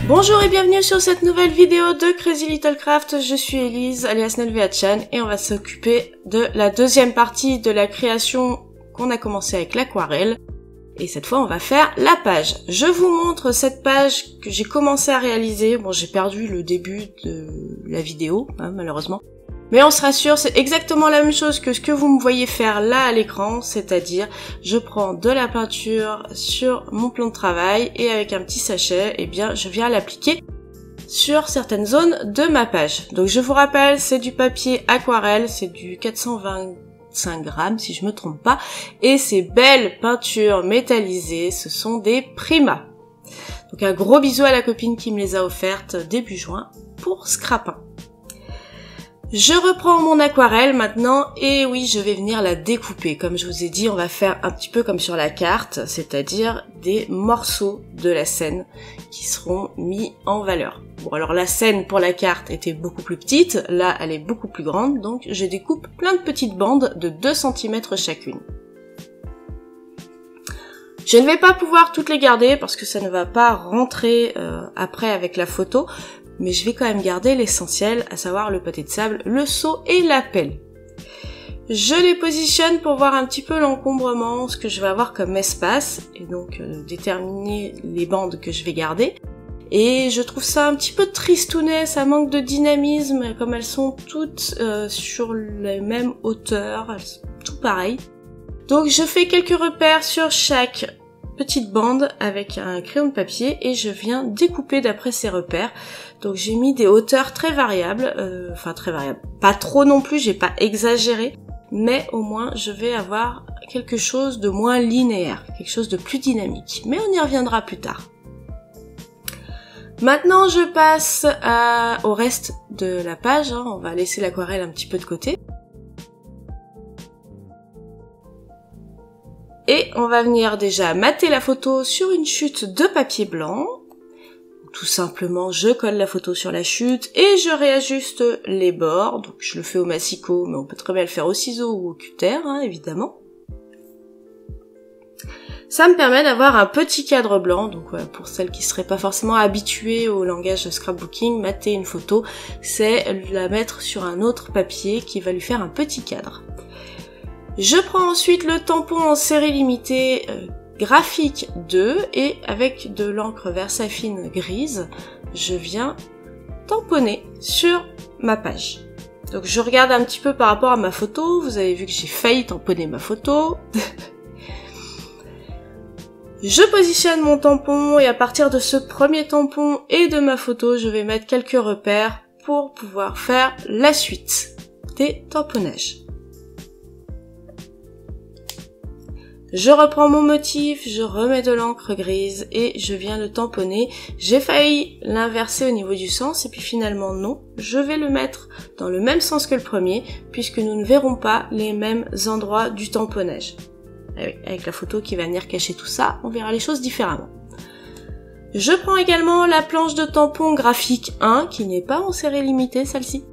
Bonjour et bienvenue sur cette nouvelle vidéo de Crazy Little Craft. Je suis Elise alias Nelvea-chan et on va s'occuper de la deuxième partie de la création qu'on a commencé avec l'aquarelle. Et cette fois on va faire la page. Je vous montre cette page que j'ai commencé à réaliser. Bon, j'ai perdu le début de la vidéo, hein, malheureusement. Mais on se rassure, c'est exactement la même chose que ce que vous me voyez faire là à l'écran, c'est-à-dire je prends de la peinture sur mon plan de travail et avec un petit sachet, eh bien je viens l'appliquer sur certaines zones de ma page. Donc je vous rappelle, c'est du papier aquarelle, c'est du 425 grammes si je me trompe pas, et ces belles peintures métallisées, ce sont des Prima. Donc un gros bisou à la copine qui me les a offertes début juin pour Scrapin. Je reprends mon aquarelle maintenant et oui, je vais venir la découper. Comme je vous ai dit, on va faire un petit peu comme sur la carte, c'est-à-dire des morceaux de la scène qui seront mis en valeur. Bon, alors la scène pour la carte était beaucoup plus petite, là elle est beaucoup plus grande, donc je découpe plein de petites bandes de 2 cm chacune. Je ne vais pas pouvoir toutes les garder parce que ça ne va pas rentrer après avec la photo, mais je vais quand même garder l'essentiel, à savoir le pâté de sable, le seau et la pelle. Je les positionne pour voir un petit peu l'encombrement, ce que je vais avoir comme espace, et donc déterminer les bandes que je vais garder. Et je trouve ça un petit peu tristounet, ça manque de dynamisme, comme elles sont toutes sur les mêmes hauteurs, elles sont tout pareil. Donc je fais quelques repères sur chaque petite bande avec un crayon de papier et je viens découper d'après ces repères. Donc j'ai mis des hauteurs très variables, enfin très variables, pas trop non plus, j'ai pas exagéré, mais au moins je vais avoir quelque chose de moins linéaire, quelque chose de plus dynamique, mais on y reviendra plus tard. Maintenant je passe au reste de la page, hein. On va laisser l'aquarelle un petit peu de côté. Et on va venir déjà mater la photo sur une chute de papier blanc. Tout simplement, je colle la photo sur la chute et je réajuste les bords. Donc je le fais au massicot, mais on peut très bien le faire au ciseau ou au cutter, hein, évidemment. Ça me permet d'avoir un petit cadre blanc. Donc voilà, pour celles qui seraient pas forcément habituées au langage scrapbooking, mater une photo, c'est la mettre sur un autre papier qui va lui faire un petit cadre. Je prends ensuite le tampon en série limitée graphique 2 et avec de l'encre Versafine grise, je viens tamponner sur ma page. Donc je regarde un petit peu par rapport à ma photo, vous avez vu que j'ai failli tamponner ma photo. Je positionne mon tampon et à partir de ce premier tampon et de ma photo, je vais mettre quelques repères pour pouvoir faire la suite des tamponnages. Je reprends mon motif, je remets de l'encre grise et je viens le tamponner. J'ai failli l'inverser au niveau du sens et puis finalement non. Je vais le mettre dans le même sens que le premier puisque nous ne verrons pas les mêmes endroits du tamponnage. Et oui, avec la photo qui va venir cacher tout ça, on verra les choses différemment. Je prends également la planche de tampon graphique 1 qui n'est pas en série limitée celle-ci.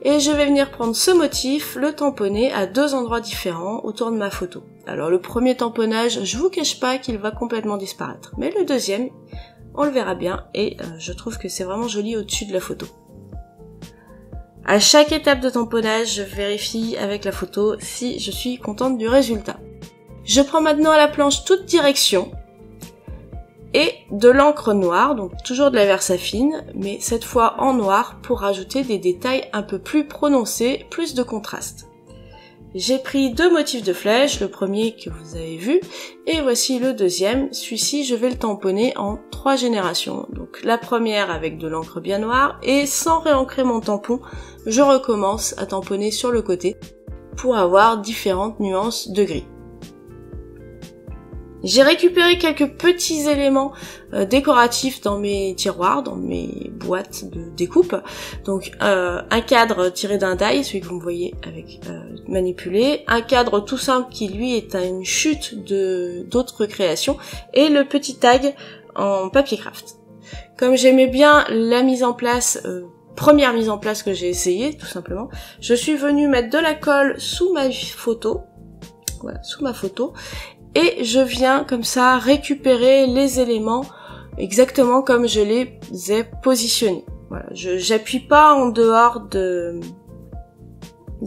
Et je vais venir prendre ce motif, le tamponner à 2 endroits différents autour de ma photo. Alors le premier tamponnage, je vous cache pas qu'il va complètement disparaître. Mais le deuxième, on le verra bien et je trouve que c'est vraiment joli au-dessus de la photo. À chaque étape de tamponnage, je vérifie avec la photo si je suis contente du résultat. Je prends maintenant la planche toute direction et de l'encre noire, donc toujours de la Versafine, mais cette fois en noir pour rajouter des détails un peu plus prononcés, plus de contraste. J'ai pris 2 motifs de flèche, le premier que vous avez vu, et voici le deuxième. Celui-ci, je vais le tamponner en 3 générations. Donc la première avec de l'encre bien noire, et sans réancrer mon tampon, je recommence à tamponner sur le côté pour avoir différentes nuances de gris. J'ai récupéré quelques petits éléments décoratifs dans mes tiroirs, dans mes boîtes de découpe. Donc un cadre tiré d'un die, celui que vous me voyez avec manipulé, un cadre tout simple qui lui est une chute d'autres créations, et le petit tag en papier craft. Comme j'aimais bien la mise en place, première mise en place que j'ai essayé tout simplement, je suis venue mettre de la colle sous ma photo, voilà, sous ma photo, et je viens comme ça récupérer les éléments exactement comme je les ai positionnés. Voilà, j'appuie pas en dehors de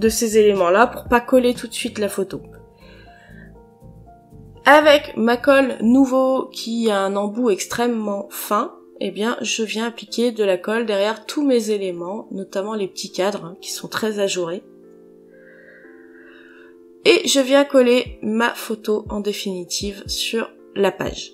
ces éléments-là pour pas coller tout de suite la photo. Avec ma colle Nouveau qui a un embout extrêmement fin, eh bien je viens appliquer de la colle derrière tous mes éléments, notamment les petits cadres qui sont très ajourés. Et je viens coller ma photo en définitive sur la page.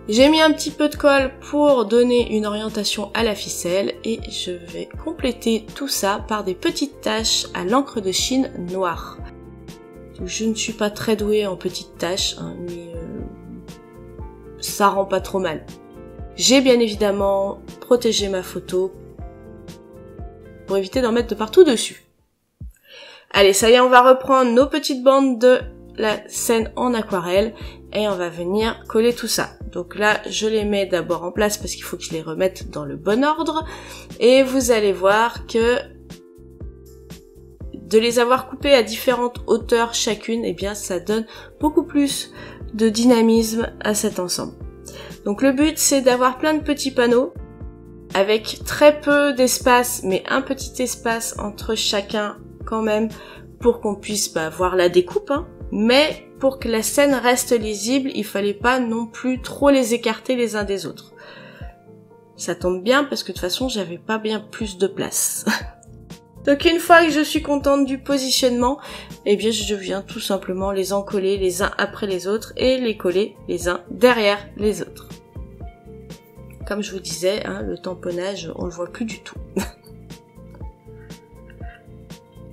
J'ai mis un petit peu de colle pour donner une orientation à la ficelle et je vais compléter tout ça par des petites taches à l'encre de Chine noire. Je ne suis pas très douée en petites taches, hein, mais ça rend pas trop mal. J'ai bien évidemment protégé ma photo pour éviter d'en mettre de partout dessus. Allez, ça y est, on va reprendre nos petites bandes de la scène en aquarelle et on va venir coller tout ça. Donc là, je les mets d'abord en place parce qu'il faut que je les remette dans le bon ordre. Et vous allez voir que de les avoir coupés à différentes hauteurs chacune, eh bien ça donne beaucoup plus de dynamisme à cet ensemble. Donc le but, c'est d'avoir plein de petits panneaux avec très peu d'espace, mais un petit espace entre chacun quand même pour qu'on puisse voir la découpe, hein. Mais pour que la scène reste lisible, il fallait pas non plus trop les écarter les uns des autres. Ça tombe bien parce que de toute façon, j'avais pas bien plus de place. Donc une fois que je suis contente du positionnement, eh bien je viens tout simplement les encoller les uns après les autres et les coller les uns derrière les autres. Comme je vous disais, hein, le tamponnage, on le voit plus du tout.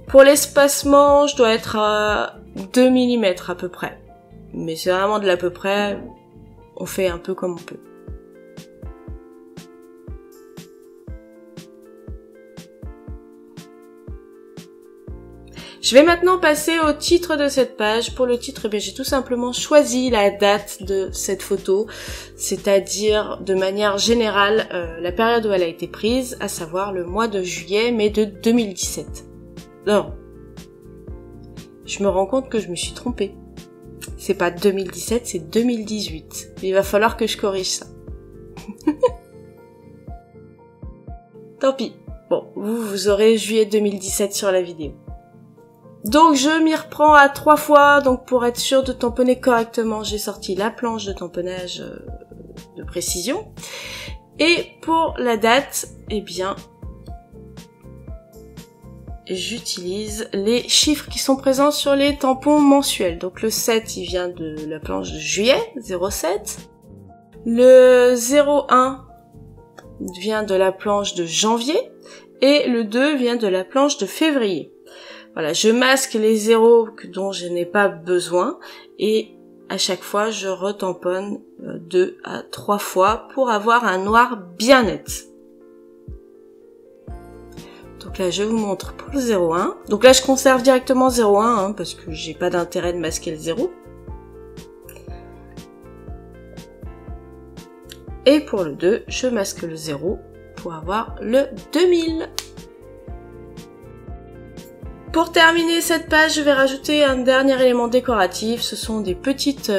Pour l'espacement, je dois être à 2 mm à peu près. Mais c'est vraiment de l'à peu près, on fait un peu comme on peut. Je vais maintenant passer au titre de cette page. Pour le titre, j'ai tout simplement choisi la date de cette photo, c'est-à-dire de manière générale la période où elle a été prise, à savoir le mois de juillet, mais de 2017. Non, je me rends compte que je me suis trompée. C'est pas 2017, c'est 2018. Il va falloir que je corrige ça. Tant pis. Bon, vous aurez juillet 2017 sur la vidéo. Donc je m'y reprends à 3 fois, donc pour être sûr de tamponner correctement, j'ai sorti la planche de tamponnage de précision. Et pour la date, eh bien, j'utilise les chiffres qui sont présents sur les tampons mensuels. Donc le 7, il vient de la planche de juillet, 07. Le 01 vient de la planche de janvier. Et le 2 vient de la planche de février. Voilà, je masque les zéros dont je n'ai pas besoin et à chaque fois je retamponne 2 à 3 fois pour avoir un noir bien net. Donc là je vous montre pour le 01. Donc là je conserve directement 01 hein, parce que j'ai pas d'intérêt de masquer le 0. Et pour le 2, je masque le 0 pour avoir le 2000. Pour terminer cette page, je vais rajouter un dernier élément décoratif. Ce sont des petites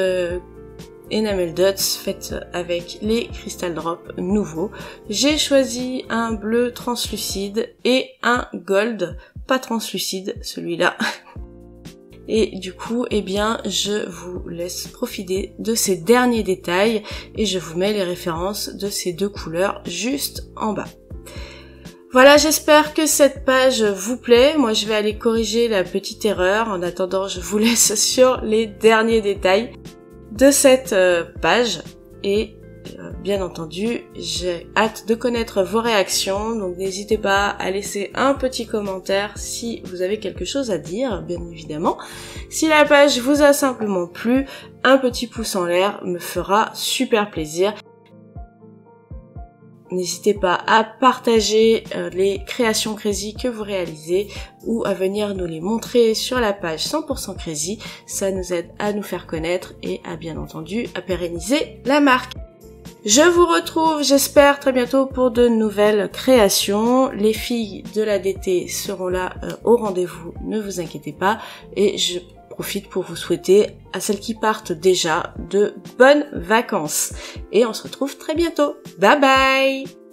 enamel dots faites avec les Crystal Drop Nouveau. J'ai choisi un bleu translucide et un gold pas translucide, celui-là. Et du coup, eh bien, je vous laisse profiter de ces derniers détails et je vous mets les références de ces deux couleurs juste en bas. Voilà, j'espère que cette page vous plaît. Moi, je vais aller corriger la petite erreur. En attendant, je vous laisse sur les derniers détails de cette page. Et bien entendu, j'ai hâte de connaître vos réactions. Donc, n'hésitez pas à laisser un petit commentaire si vous avez quelque chose à dire, bien évidemment. Si la page vous a simplement plu, un petit pouce en l'air me fera super plaisir. N'hésitez pas à partager les créations Crazy que vous réalisez ou à venir nous les montrer sur la page 100% Crazy. Ça nous aide à nous faire connaître et à bien entendu à pérenniser la marque. Je vous retrouve, j'espère, très bientôt pour de nouvelles créations. Les filles de l'ADT seront là au rendez-vous, ne vous inquiétez pas. Et je profite pour vous souhaiter, à celles qui partent déjà, de bonnes vacances. Et on se retrouve très bientôt. Bye bye!